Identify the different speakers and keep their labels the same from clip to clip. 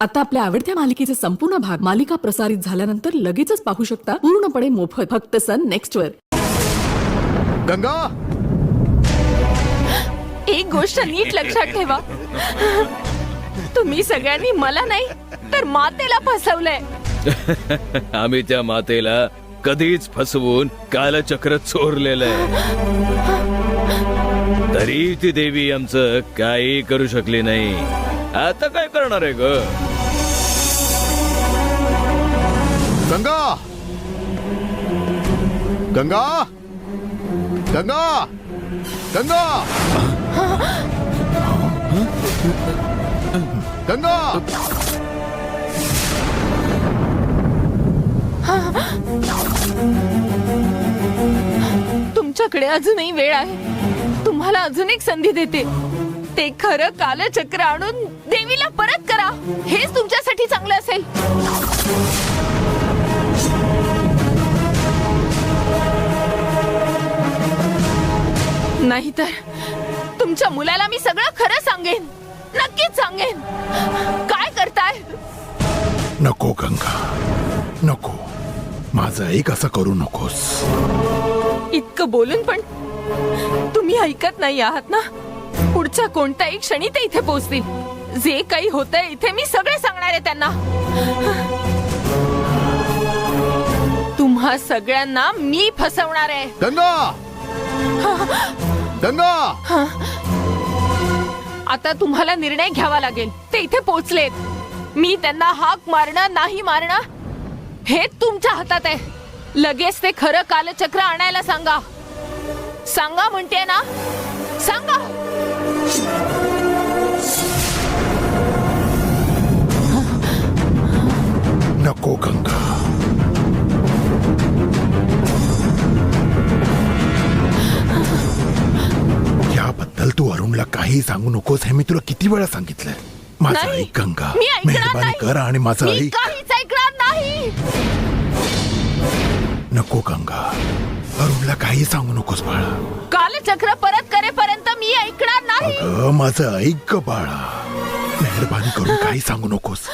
Speaker 1: आता आपल्या आवडत्या मालिकेचे संपूर्ण भाग मालिका प्रसारित झाल्यानंतर लगेचच पाहू शकता पूर्णपणे मोफत फक्त सन नेक्स्ट वर.
Speaker 2: गंगा,
Speaker 3: एक गोष्ट नीट लक्षात ठेवा, तुम्ही सगळ्यांनी मला नाही तर मातेला फसवलंय.
Speaker 4: आम्ही त्या मातेला कधीच फसवून कालचक्र चोरलेलंय. तरी ती देवी आमचं काही करू शकली नाही. आता काय करणार आहे ग?
Speaker 2: गंगा, गंगा, गंगा, गंगा, गंगा.
Speaker 3: तुमच्याकडे अजूनही वेळ आहे. तुम्हाला अजून एक संधी देते. ते खरं कालचक्र आणून देवीला परत करा. हेच तुमच्यासाठी चांगलं असेल. नाहीतर तुमच्या मुलाला मी सगळं खरं सांगेन. नक्कीच सांगेन. काय करताय?
Speaker 2: नको गंगा, नको. माझं ऐक, असं करू नकोस.
Speaker 3: इतकं बोलून पण तुम्ही ऐकत नाही आहात ना. पुढच्या कोणत्याही क्षणी ते इथे पोहोचतील. जे काही होतंय इथे मी सगळे सांगणार आहे त्यांना. तुम्हा सगळ्यांना मी फसवणार आहे.
Speaker 2: गंगा, गंगा.
Speaker 3: आता तुम्हाला निर्णय घ्यावा लागेल. ते इथे पोहोचलेत. मी त्यांना हाक मारणं नाही मारणं हे तुमच्या हातात आहे. लगेच ते खरं कालचक्र आणायला सांगा. सांगा म्हणते ना, सांगा.
Speaker 2: नको गंगा. याबद्दल तू अरुणला काही सांगू नकोस हे मी तुला किती वेळा सांगितलंय. माझं
Speaker 3: नाही.
Speaker 2: ऐक गंगा,
Speaker 3: मी ऐकणार
Speaker 2: मेहरबानी
Speaker 3: नाही.
Speaker 2: कर आणि माझं
Speaker 3: मी
Speaker 2: ऐक.
Speaker 3: काहीच ऐकणार नाही.
Speaker 2: नको गंगा, अरुणला काही सांगू नकोस बाळा.
Speaker 3: कालचक्र परत करेपर्यंत मी ऐकणार नाही.
Speaker 2: अगं माझं ऐक बाळा. मेहरबानी करून काही सांगू नकोस.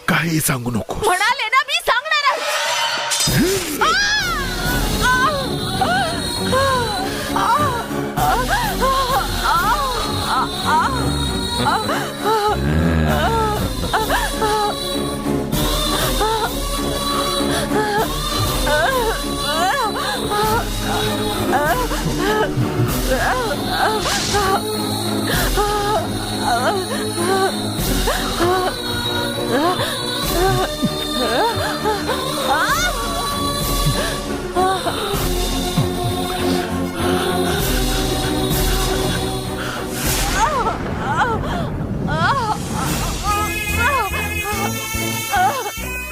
Speaker 2: काही सांगू नकोस.
Speaker 3: म्हणाले ना मी सांगणार आहे.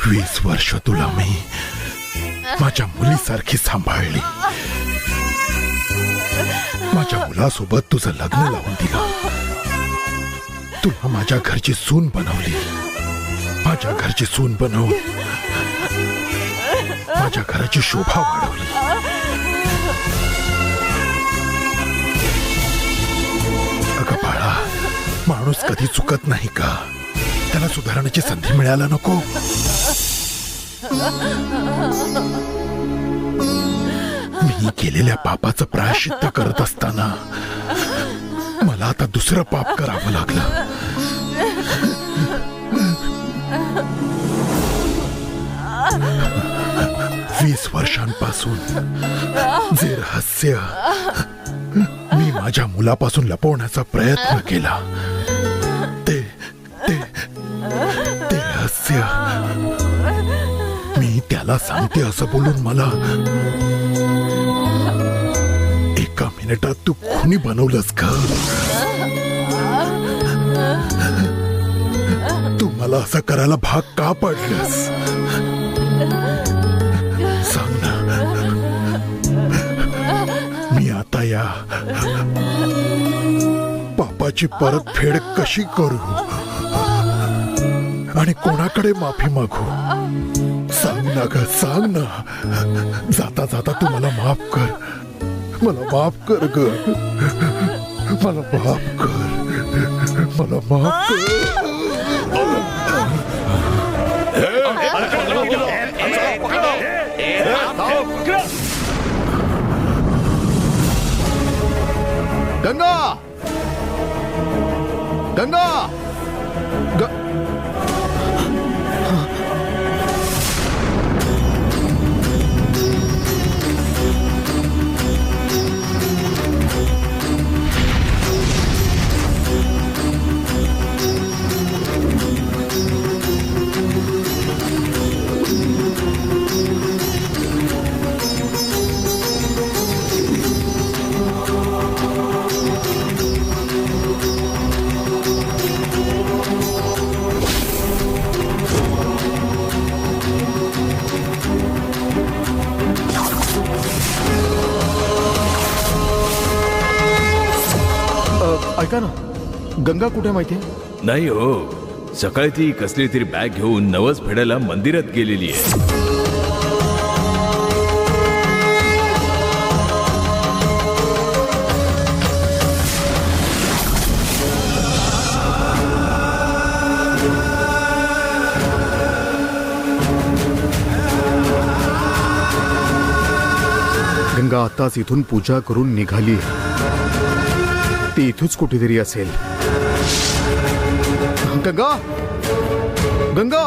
Speaker 2: वीस वर्ष तुला मी माझ्या मुलीसारखी सांभाळली. माझ्या मुलासोबत तुझं लग्न लावून दिलं. तुला माझ्या घरची सून बनवली. माझ्या घरची सून बनवून माझ्या घराची शोभा वाढवली. अगं बाळा, माणूस कधी चुकत नाही का? त्याला सुधारण्याची संधी मिळायला नको? मी केलेल्या पापाचं प्रायश्चित्त करत असताना मला आता दुसरं पाप करावं लागलं. 20 वर्षांपासून जे रहस्य मी माझ्या मुलापासून लपवण्याचा प्रयत्न केला, ते रहस्य मी त्याला सांगते असं बोलून मला एका मिनिटात तू खुनी बनवलंस का? तू मला असं करायला भाग का पडलंस? सांग ना. मी आता या पापाची परतफेड कशी करू आणि कोणाकडे माफी मागू? सांग ना ग, सांग ना. जाता जाता तू मला माफ कर. मला माफ कर ग. मला माफ कर. मला माफ कर. गंगा गंगा ऐका ना, गंगा कुठे माहितीये?
Speaker 4: नाही हो, सकाळी ती कसली तरी बॅग घेऊन नवस फेडायला मंदिरात गेलेली आहे.
Speaker 2: गंगा आताच इथून पूजा करून निघाली. ती इथूच कुठेतरी असेल. गंगा गंगा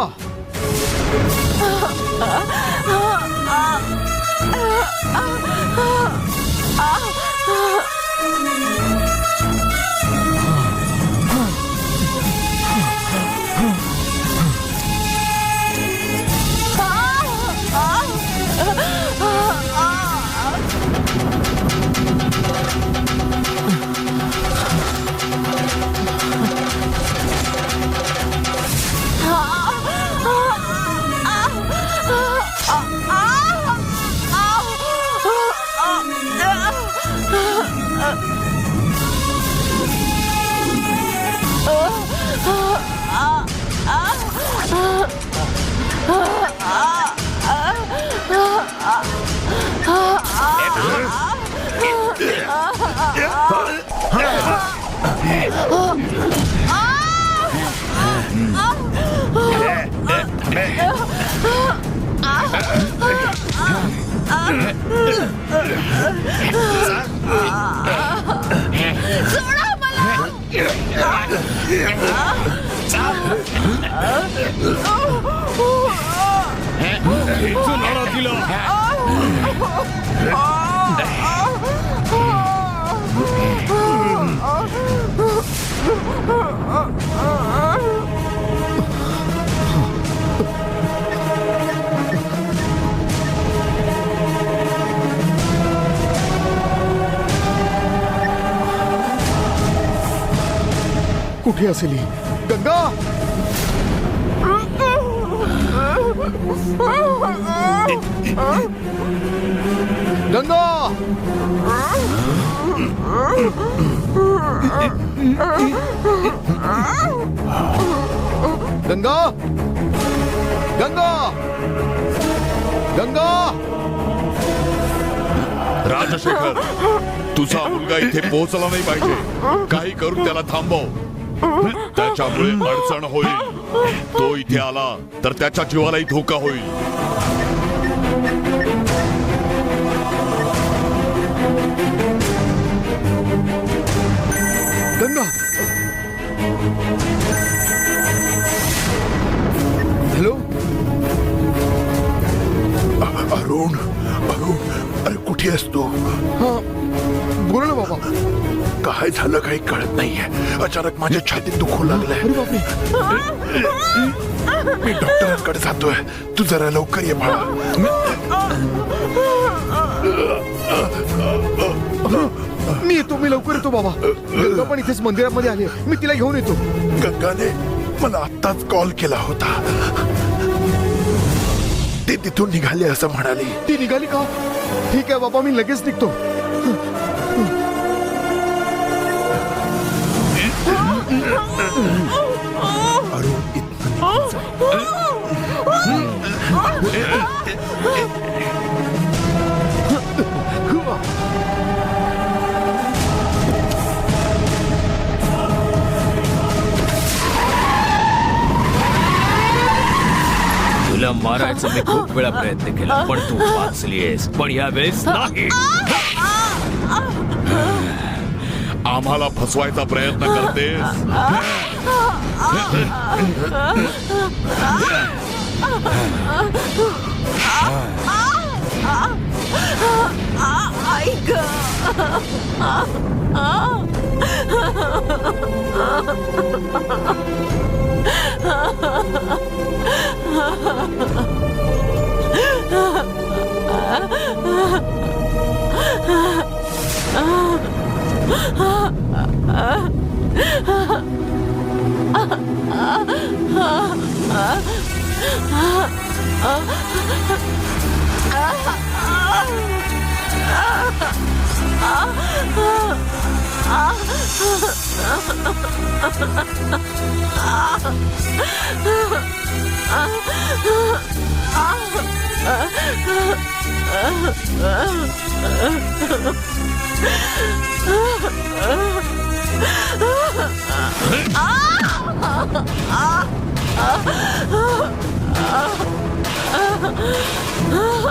Speaker 2: कुठे असेल ही? गंगा गंगा गंगा गंगा गंगा
Speaker 5: राजशेखर, तुझा मुलगा इथे पोहोचला नाही पाहिजे. काही करून त्याला थांबव. त्याच्यामुळे अडचण होईल. तो इथे आला तर त्याच्या जीवालाही धोका होईल.
Speaker 2: गंगा हॅलो
Speaker 6: अरुण अरुण अरे कुठे असतो?
Speaker 2: हा बोल ना बाबा.
Speaker 6: काय झालं काही कळत नाहीये. अचानक माझ्या छातीत दुखू लागलंय.
Speaker 2: अरे बापरे.
Speaker 6: मी डॉक्टरांकडे जातोय. तू जरा लवकर ये बाळा.
Speaker 2: मी येतो, मी लवकर येतो बाबा. गंगा पण इथेच मंदिरामध्ये आली आहे. मी तिला घेऊन येतो.
Speaker 6: गंगाने मला आत्ताच कॉल केला होता. ते तिथून निघाले असं म्हणाली.
Speaker 2: ती निघाली का? ठीक आहे बाबा, मी लगेच निघतो.
Speaker 6: अरुण
Speaker 4: तुला मारायचं मी खूप वेळा प्रयत्न केला, पण तू वाचलीयस. पण यावेळेस नाही.
Speaker 5: आम्हाला फसवायचा प्रयत्न करतेस?
Speaker 3: ऐक.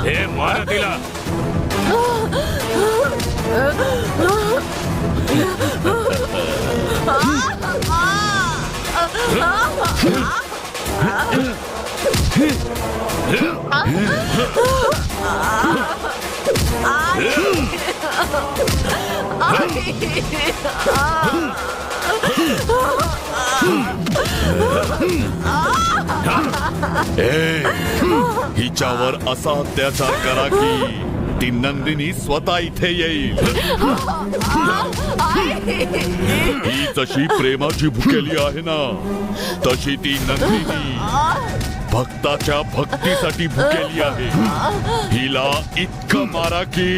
Speaker 4: हे मारा तिला.
Speaker 5: ए, हिच्यावर असा अत्याचार करा की ती नंदिनी स्वतः इथे येईल. ही जशी प्रेमाची भुकेली आहे ना, तशी ती नंदिनी भक्ताच्या भक्तीसाठी भुकेली आहे. हिला इतकं मारा की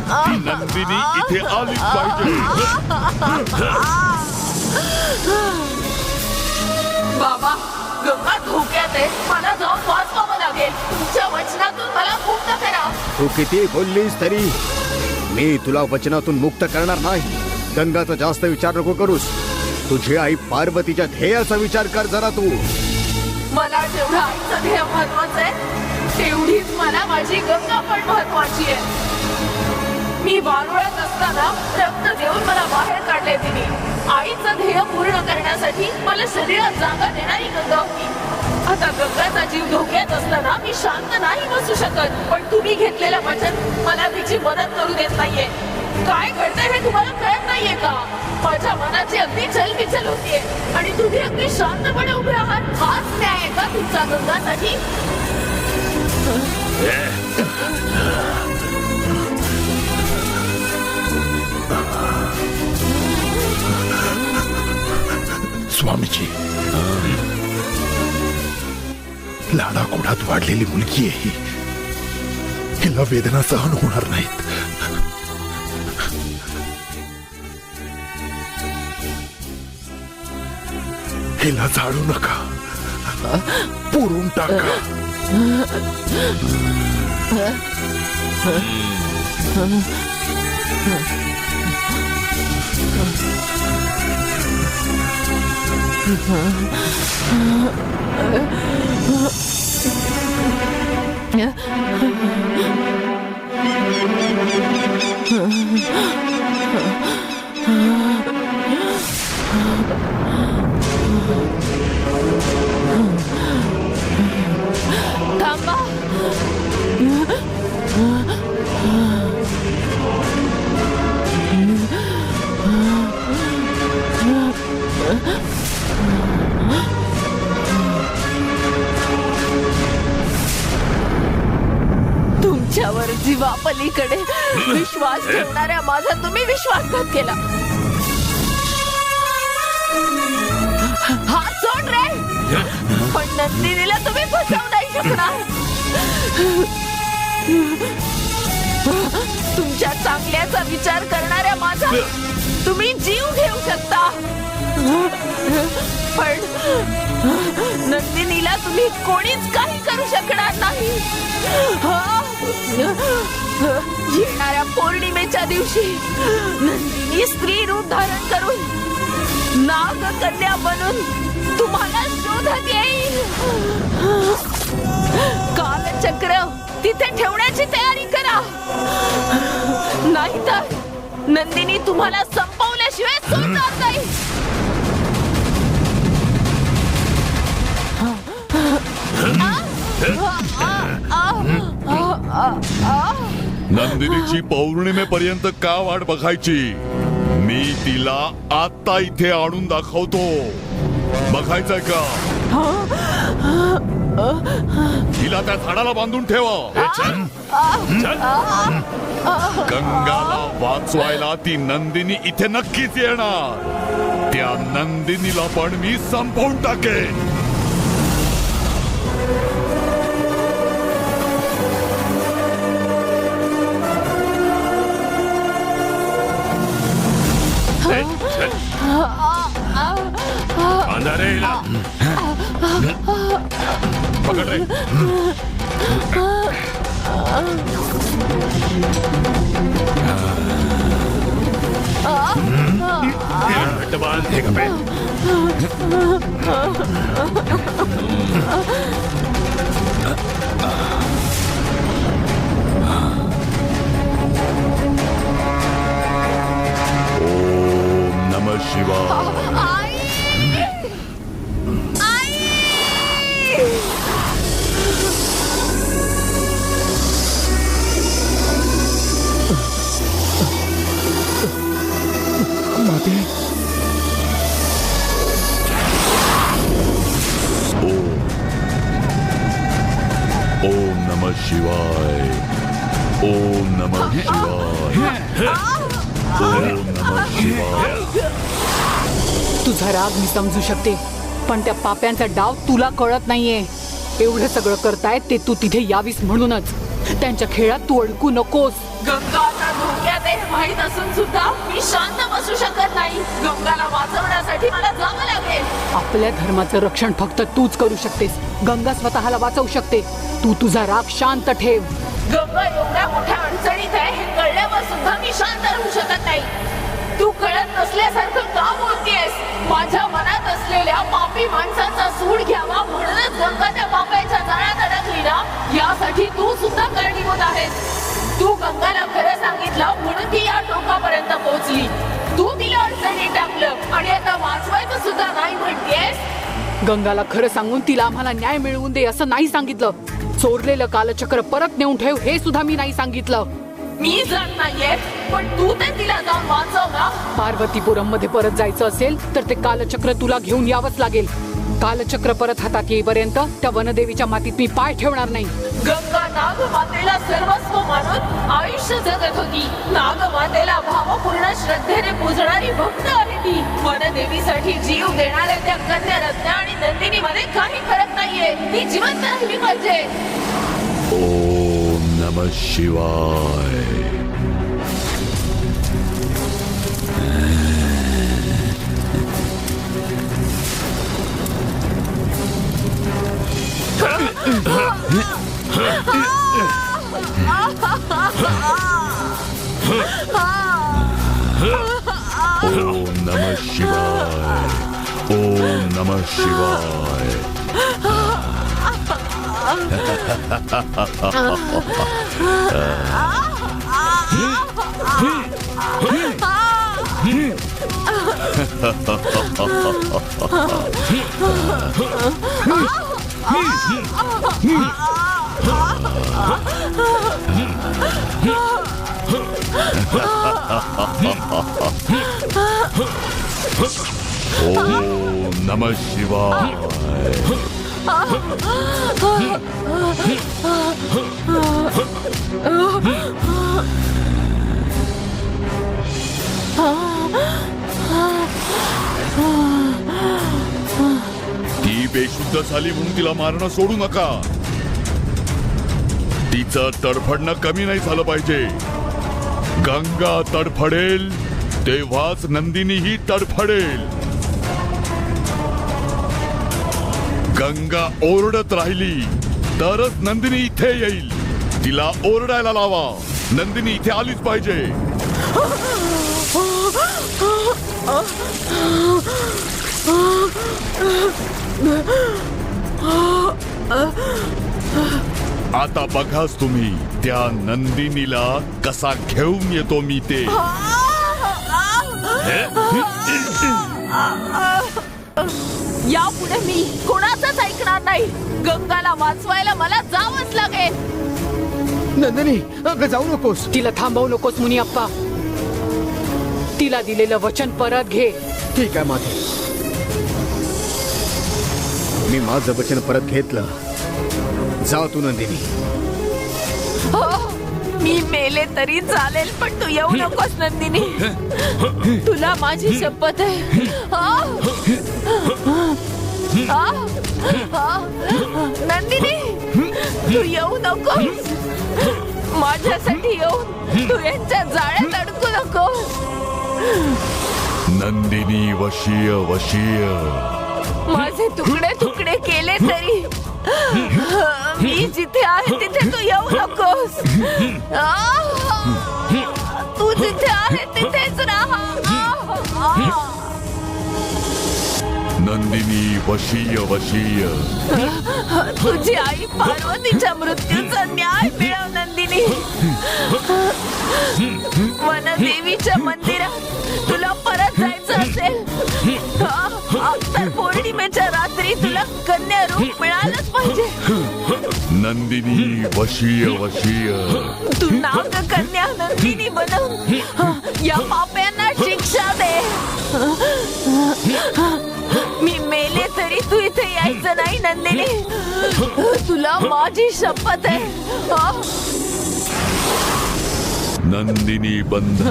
Speaker 5: ती नंदिनी इथे आलीच पाहिजे.
Speaker 3: बाबा, गंगा धोक्यात आहे. मला जाऊन वाचवावं लागेल. तुमच्या वचनातून मला मुक्त करा.
Speaker 7: तू किती बोललीस तरी मी तुला वचनातून मुक्त करणार नाही. गंगाचा जास्त विचार नको करूस. तुझी आई पार्वतीच्या ध्येयाचा विचार कर जरा तू.
Speaker 3: मला जेवढं आईचं ध्येय महत्वाचं आहे, तेवढीच मला माझी गंगा पण महत्वाची आहे. मी वारुळात असताना रक्त देऊन मला बाहेर काढले तिने. आईचं ध्येय पूर्ण करण्यासाठी मला शरीरात जागा देणारी गंगा होती. आता गंगाचा जीव धोक्यात असताना मी शांत नाही बसू शकत. पण तुम्ही घेतलेलं वचन मला तिची मदत करू देत नाहीये. काय घडतंय हे तुम्हाला कळत नाहीये का? माझ्या मनाची अगदी चलबिचल होतीये आणि तुम्ही अगदी शांतपणे उभे आहात. हाच न्याय आहे का तुमचा गंगासाठी?
Speaker 2: स्वामीजी, लाडाकोडात वाढलेली मुलगी आहे ही. हिला वेदना सहन होणार नाहीत. हिला जाळू नका, पुरून टाका.
Speaker 3: थांबा. तुमच्यावर जीवापलीकडे विश्वास ठेवणाऱ्या माझा तुम्ही विश्वासघात केला. हात सोड रे. पण नंदिनीला तुम्ही फसवू नाही शकणार. तुमच्या चांगल्याचा विचार करणाऱ्या माझा तुम्ही जीव घेऊ शकता. पण नंदिनीला तुम्ही कोणीच काही करू शकणार नाही. येणाऱ्या पौर्णिमेच्या दिवशी नंदिनी स्त्री रूप धारण करून नाग कन्या बनून तुम्हाला शोधत येईल. कालचक्र तिथे ठेवण्याची तयारी करा. नाहीतर नंदिनी तुम्हाला संपवल्याशिवाय सोडणार नाही.
Speaker 5: नंदिनीची पौर्णिमेपर्यंत का वाट बघायची? मी तिला आता इथे आणून दाखवतो. बघायचंय का? तिला त्या झाडाला बांधून ठेवा. गंगाला वाचवायला ती नंदिनी इथे नक्कीच येणार. त्या नंदिनीला पण मी संपवून टाकेन. पकड रे. ओम नमः शिवाय. ओम नमः शिवाय. ओम नमः शिवाय. ओम नमः शिवाय.
Speaker 8: तुझा राग मी समजू शकते, पण त्या पाप्यांचा डाव तुला कळत नाहीये. एवढं सगळं करतायत ते तू तिथे यावीस म्हणूनच. त्यांच्या खेळात तू अडकू नकोस.
Speaker 3: गंगा आता धोक्यात आहे हे माहित असून सुद्धा मी शांत बसू शकत नाही. गंगाला वाचवण्यासाठी मला जावं लागेल.
Speaker 8: आपल्या धर्माचं रक्षण फक्त तूच करू शकतेस. गंगा स्वतःला वाचवू शकते. तू तुझा राग शांत ठेव.
Speaker 3: गंगा एवढ्या मोठ्या अडचणीत आहे हे कळल्यावर सुद्धा मी शांत राहू शकत नाही. तू कळत नसल्यासारखं का बोलतेस? माझ्या मनात असलेल्या पापी माणसाचा सूड घ्यावा म्हणूनच गंगा त्या पापाच्या जाळ्यात अडकली ना. यासाठी तू सुद्धा कारणीभूत आहेस. तू गंगाला खरं सांगितलं म्हणून ती या टोकापर्यंत पोहोचली. तू तिला अडचणीत टाकलं आणि आता वाचवायचं सुद्धा नाही म्हणतेस.
Speaker 8: गंगाला खरं सांगून तिला आम्हाला न्याय मिळवून दे असं नाही सांगितलं. चोरलेलं कालचक्र परत नेऊन ठेव हे सुद्धा मी नाही सांगितलं.
Speaker 3: मी जात नाहीये, पण तू ते तिला जाऊन वाचव ना.
Speaker 8: पार्वतीपुरम मध्ये परत जायचं असेल तर ते कालचक्र तुला घेऊन यावंच लागेल. कालचक्र परत हातात येईपर्यंत त्या वनदेवीच्या मातीत मी पाय ठेवणार नाही.
Speaker 3: गंगा नागमातेला सर्वस्व मानून आयुष्य जगत होती. नागमातेला भावपूर्ण श्रद्धेने पूजणारी भक्त आहे ती. वनदेवीसाठी जीव देणाऱ्या त्या कन्या रत्ना आणि नंदिनी मध्ये काही फरक नाहीये. ती जिवंत राहिली पाहिजे.
Speaker 5: ओम नमः शिवाय. ओम नमः शिवाय. ओम नमः शिवाय. ओम नमः शिवाय. ती बेशुद्ध झाली म्हणून तिला मारणं सोडू नका. तिचं तडफडणं कमी नाही झालं पाहिजे. गंगा तडफडेल तेव्हाच नंदिनीही तडफडेल. गंगा ओरडत राहिली तरच नंदिनी इथे येईल. तिला ओरडायला लावा. नंदिनी इथे आलीच पाहिजे. आता बघाच तुम्ही त्या नंदिनीला कसा घेऊन येतो मी ते.
Speaker 3: यापुढे मी कोणाचंच ऐकणार नाही. गंगाला वाचवायला मला जावंच लागेल.
Speaker 7: नंदिनी अगं जाऊ नकोस.
Speaker 8: तिला थांबवू नकोस मुनियप्पा. तिला दिलेलं वचन परत घे.
Speaker 7: ठीक आहे माधे, मी माझं वचन परत घेतलं. जा तू नंदिनी.
Speaker 3: हो, मी मेले तरी चालेल पण तू येऊ नकोस नंदिनी. तुला माझी शपथ आहे. नंदिनी तू येऊ नकोस. माझ्यासाठी येऊन तू यांच्या जाळ्यात अडकू नकोस.
Speaker 5: नंदिनी वशीय वशीय.
Speaker 3: माझे तुकडे तुकडे केले तरी मी जिथे आहे तिथे तू येऊ नकोस. तू जिथे आहे तिथेच राहा.
Speaker 5: नंदिनी वशीय वशीय.
Speaker 3: तुझी आई पार्वतीच्या मृत्यूचा न्याय मिळव नंदिनी. वनदेवीच्या मंदिरात तुला परत जायचं असेल तर पौर्णिमेच्या रात्री तुला कन्या रूप मिळालंच पाहिजे.
Speaker 5: नंदिनी वशीय वशीय.
Speaker 3: तू नाग कन्या नंदिनी बनवून या पाप्यांना शिक्षा दे. मी मेले तरी तू इथे यायचं नाही नंदिनी. तुला माझी शपथ आहे.
Speaker 5: नंदिनी बंध.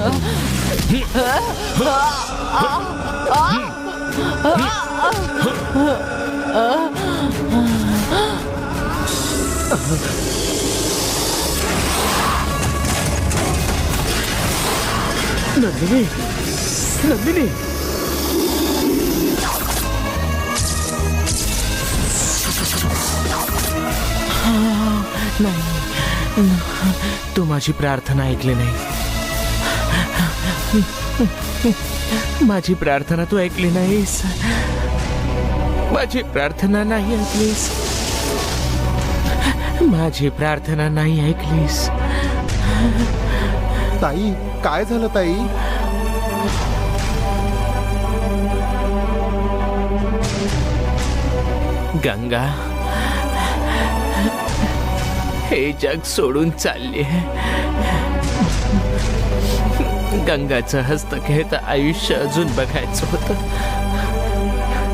Speaker 7: नंदिनी नंदिनी.
Speaker 9: तू माझी प्रार्थना ऐकली नाही. माझी प्रार्थना तू ऐकली नाहीस. माझी प्रार्थना नाही ऐकलीस. माझी प्रार्थना नाही ऐकलीस.
Speaker 2: ताई काय झालं ताई?
Speaker 9: गंगा हे जग सोडून चालली आहे. गंगाचं हस्तखेळतं आयुष्य अजून बघायचं होतं.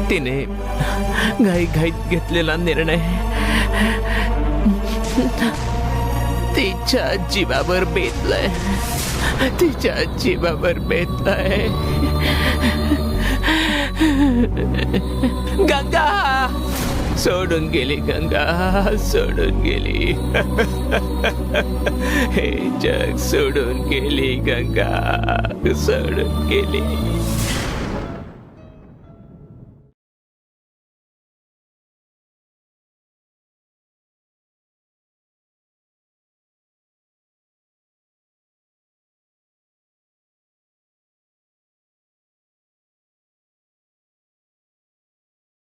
Speaker 9: तिने घाईघाईत घेतलेला निर्णय तिच्या जीवावर बेतलाय. तिच्या जीवावर बेतलाय. गंगा सोडून गेली. गंगा सोडून गेली. हे जग सोडून गेली. गंगा सोडून गेली.